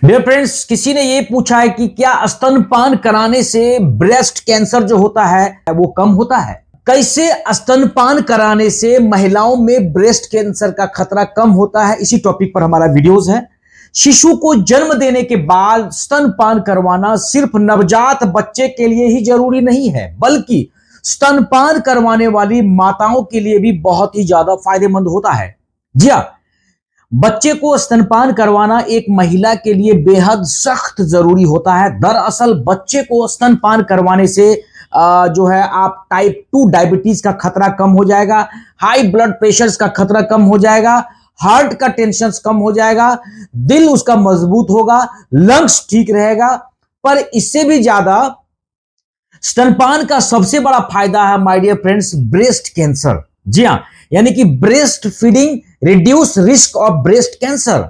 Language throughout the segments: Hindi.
डियर फ्रेंड्स, किसी ने ये पूछा है कि क्या स्तनपान कराने से ब्रेस्ट कैंसर जो होता है वो कम होता है। कैसे स्तनपान कराने से महिलाओं में ब्रेस्ट कैंसर का खतरा कम होता है, इसी टॉपिक पर हमारा वीडियोस है। शिशु को जन्म देने के बाद स्तनपान करवाना सिर्फ नवजात बच्चे के लिए ही जरूरी नहीं है, बल्कि स्तनपान करवाने वाली माताओं के लिए भी बहुत ही ज्यादा फायदेमंद होता है। जी हां, बच्चे को स्तनपान करवाना एक महिला के लिए बेहद सख्त जरूरी होता है। दरअसल बच्चे को स्तनपान करवाने से जो है आप टाइप 2 डायबिटीज का खतरा कम हो जाएगा, हाई ब्लड प्रेशर का खतरा कम हो जाएगा, हार्ट का टेंशन कम हो जाएगा, दिल उसका मजबूत होगा, लंग्स ठीक रहेगा। पर इससे भी ज्यादा स्तनपान का सबसे बड़ा फायदा है my dear friends, breast cancer. जी हां, यानी कि breast feeding reduce risk of breast cancer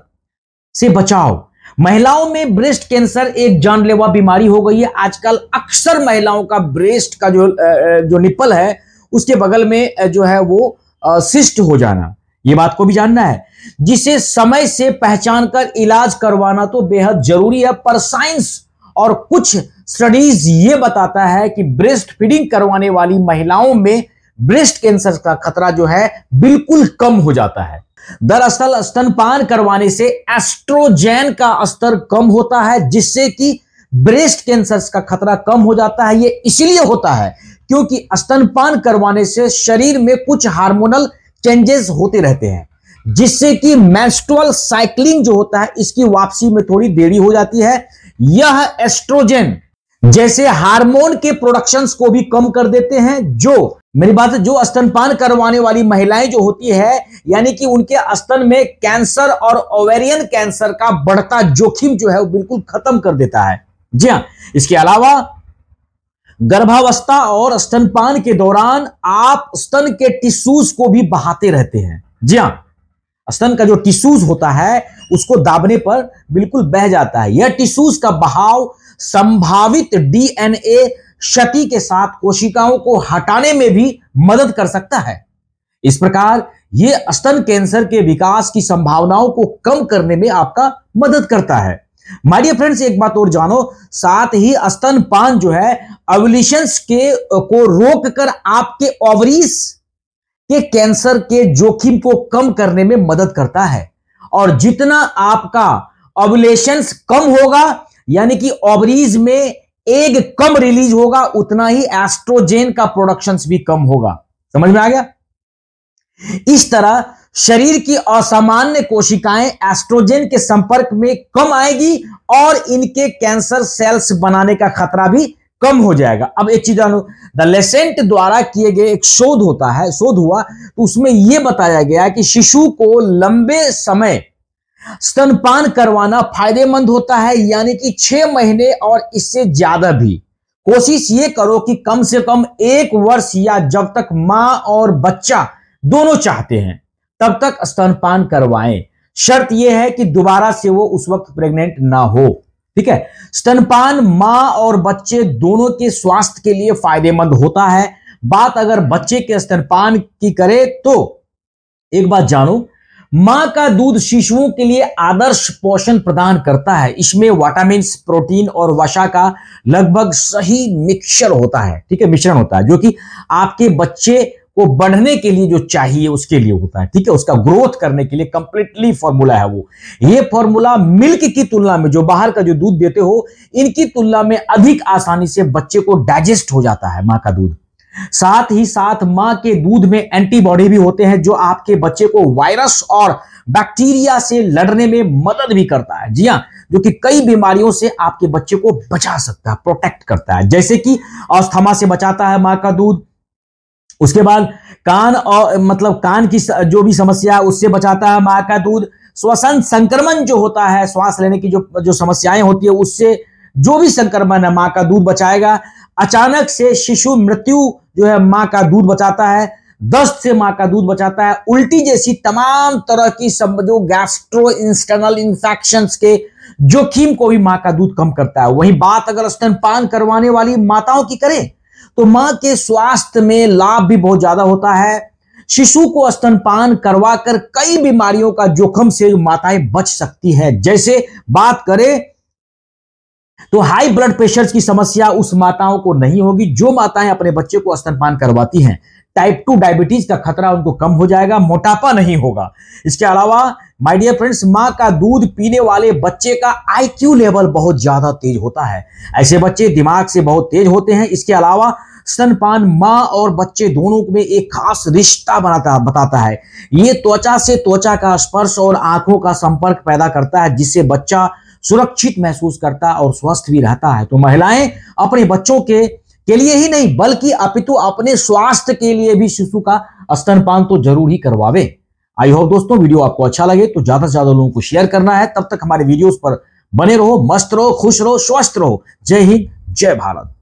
से बचाव। महिलाओं में ब्रेस्ट कैंसर एक जानलेवा बीमारी हो गई है। आजकल अक्सर महिलाओं का ब्रेस्ट का जो निप्पल है उसके बगल में जो है वो सिस्ट हो जाना, ये बात को भी जानना है, जिसे समय से पहचान कर इलाज करवाना तो बेहद जरूरी है। पर साइंस और कुछ स्टडीज ये बताता है कि ब्रेस्ट फीडिंग करवाने वाली महिलाओं में ब्रेस्ट कैंसर का खतरा जो है बिल्कुल कम हो जाता है। दरअसल स्तनपान करवाने से एस्ट्रोजेन का स्तर कम होता है, जिससे कि ब्रेस्ट कैंसर का खतरा कम हो जाता है। ये इसलिए होता है क्योंकि स्तनपान करवाने से शरीर में कुछ हार्मोनल चेंजेस होते रहते हैं, जिससे कि मेंस्ट्रुअल साइक्लिंग जो होता है इसकी वापसी में थोड़ी देरी हो जाती है। यह एस्ट्रोजेन जैसे हार्मोन के प्रोडक्शंस को भी कम कर देते हैं। जो मेरी बात है, जो स्तनपान करवाने वाली महिलाएं जो होती है, यानी कि उनके स्तन में कैंसर और ओवेरियन कैंसर का बढ़ता जोखिम जो है वो बिल्कुल खत्म कर देता है। जी हां, इसके अलावा गर्भावस्था और स्तनपान के दौरान आप स्तन के टिश्यूज को भी बहाते रहते हैं। जी हां, स्तन का जो टिश्यूज होता है उसको दाबने पर बिल्कुल बह जाता है। यह टिश्यूज का बहाव संभावित डीएनए क्षति के साथ कोशिकाओं को हटाने में भी मदद कर सकता है। इस प्रकार यह स्तन कैंसर के विकास की संभावनाओं को कम करने में आपका मदद करता है। माय डियर फ्रेंड्स, एक बात और जानो, साथ ही स्तनपान जो है ओव्यूलेशंस को रोककर आपके ओवरीज के कैंसर के जोखिम को कम करने में मदद करता है। और जितना आपका ओव्यूलेशंस कम होगा, यानी कि ओवरीज में एग कम रिलीज होगा, उतना ही एस्ट्रोजेन का प्रोडक्शंस भी कम होगा। समझ में आ गया? इस तरह शरीर की असामान्य कोशिकाएं एस्ट्रोजेन के संपर्क में कम आएगी और इनके कैंसर सेल्स बनाने का खतरा भी कम हो जाएगा। अब एक चीज जानो, द लेसेंट द्वारा किए गए एक शोध हुआ तो उसमें यह बताया गया कि शिशु को लंबे समय स्तनपान करवाना फायदेमंद होता है, यानी कि 6 महीने और इससे ज्यादा भी। कोशिश ये करो कि कम से कम 1 वर्ष या जब तक मां और बच्चा दोनों चाहते हैं तब तक स्तनपान करवाएं। शर्त यह है कि दोबारा से वो उस वक्त प्रेग्नेंट ना हो। ठीक है, स्तनपान मां और बच्चे दोनों के स्वास्थ्य के लिए फायदेमंद होता है। बात अगर बच्चे के स्तनपान की करें तो एक बात जानो, मां का दूध शिशुओं के लिए आदर्श पोषण प्रदान करता है। इसमें विटामिन, प्रोटीन और वसा का लगभग सही मिक्सचर होता है। ठीक है, मिश्रण होता है जो कि आपके बच्चे को बढ़ने के लिए जो चाहिए उसके लिए होता है। ठीक है, उसका ग्रोथ करने के लिए कंप्लीटली फॉर्मूला है वो। ये फॉर्मूला मिल्क की तुलना में, जो बाहर का जो दूध देते हो, इनकी तुलना में अधिक आसानी से बच्चे को डाइजेस्ट हो जाता है मां का दूध। साथ ही साथ मां के दूध में एंटीबॉडी भी होते हैं जो आपके बच्चे को वायरस और बैक्टीरिया से लड़ने में मदद भी करता है। जी हां, जो कि कई बीमारियों से आपके बच्चे को बचा सकता है, प्रोटेक्ट करता है, जैसे कि अस्थमा से बचाता है मां का दूध। उसके बाद कान और कान की जो भी समस्या है उससे बचाता है मां का दूध। श्वसन संक्रमण जो होता है, श्वास लेने की जो समस्याएं होती है, उससे जो भी संक्रमण है मां का दूध बचाएगा। अचानक से शिशु मृत्यु जो है मां का दूध बचाता है। दस्त से मां का दूध बचाता है। उल्टी जैसी तमाम तरह की जो गैस्ट्रो इंस्टर्नल इंफेक्शंस के जोखिम को भी मां का दूध कम करता है। वहीं बात अगर स्तनपान करवाने वाली माताओं की करें तो मां के स्वास्थ्य में लाभ भी बहुत ज्यादा होता है। शिशु को स्तनपान करवाकर कई बीमारियों का जोखिम से माताएं बच सकती है। जैसे बात करें तो हाई ब्लड प्रेशर की समस्या उस माताओं को नहीं होगी जो माताएं अपने बच्चे को स्तनपान करवाती हैं। टाइप 2 डायबिटीज का खतरा उनको कम हो जाएगा, मोटापा नहीं होगा। इसके अलावा माय डियर फ्रेंड्स, मां का दूध पीने वाले बच्चे का IQ लेवल बहुत ज्यादा तेज होता है। ऐसे बच्चे दिमाग से बहुत तेज होते हैं। इसके अलावा स्तनपान मां और बच्चे दोनों में एक खास रिश्ता बताता है। ये त्वचा से त्वचा का स्पर्श और आंखों का संपर्क पैदा करता है, जिससे बच्चा सुरक्षित महसूस करता और स्वस्थ भी रहता है। तो महिलाएं अपने बच्चों के लिए ही नहीं बल्कि अपितु अपने स्वास्थ्य के लिए भी शिशु का स्तनपान तो जरूर ही करवावे। आई होप दोस्तों वीडियो आपको अच्छा लगे तो ज्यादा से ज्यादा लोगों को शेयर करना है। तब तक हमारे वीडियोस पर बने रहो, मस्त रहो, खुश रहो, स्वस्थ रहो। जय हिंद, जय भारत।